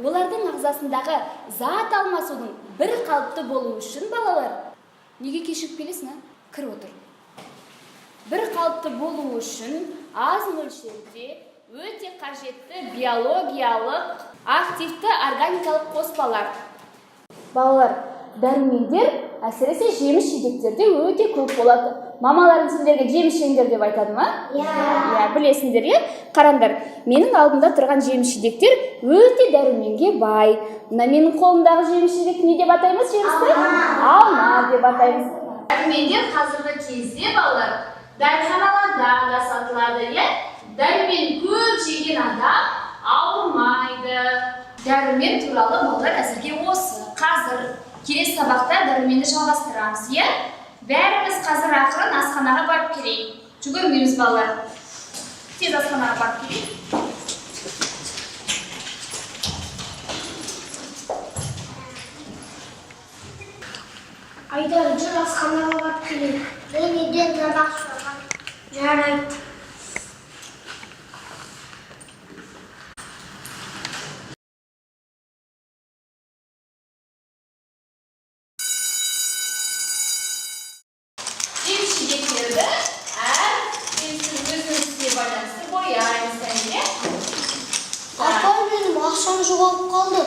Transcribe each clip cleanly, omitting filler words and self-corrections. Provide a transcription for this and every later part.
олардың ағзасындағы зат алмасудың бір қалыпты болуы үшін балалар, неге кешігіп келесің, кір отыр. Бір қалыпты болуы үшін аз мөлшерде өте қажетті биологиялық активті органикалық қоспалар. Балалар, дәрумендер әсіресе жеміс жидектерде өте көп болады. Мамаларың сендерге жеміс жеңдер деп айтады ма? Иә, білесіңдер, иә? Қараңдар, менің алдымда тұрған жеміс жидектер өте дәруменге бай. Мына менің қолымдағы жеміс жидек не деп атаймыз жемісті? Алма деп атаймыз. Дәрумендер қазіргі кезде балалар дәріханаларда да сатылады, иә? Дәрумен көп жеген адам ауырмайды. Дәрумен туралы балалар әзірге осы. Қазір келесі сабақта дәруменді жалғастырамыз, иә? Бәріміз қазір ақырын асханаға барып келейік. Жүгірмейміз балалар. Тез асханаға барып келейік. Айдар, жүр асханаға барып келейік. Мен үйден тамақ шығарған. Жарайды. Жеміс жидектерді өзіңізге байланысты бояймыз, иә? Апа, менің ақшам жоғалып қалды.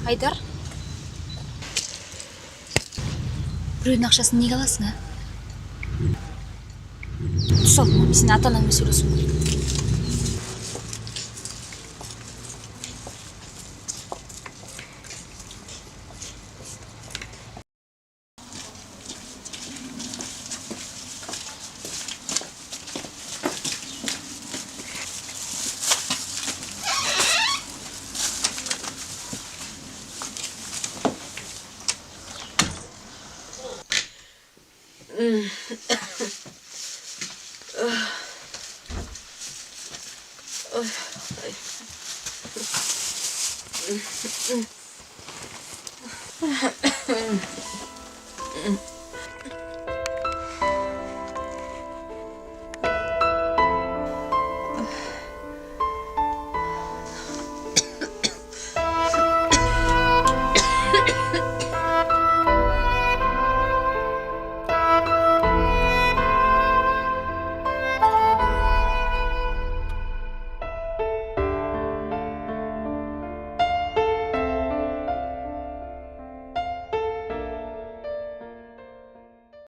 Айдар, біреудің ақшасын неге аласың, а? Тұсал, сен ата-анаңмен сөйлесуің керек. Ой.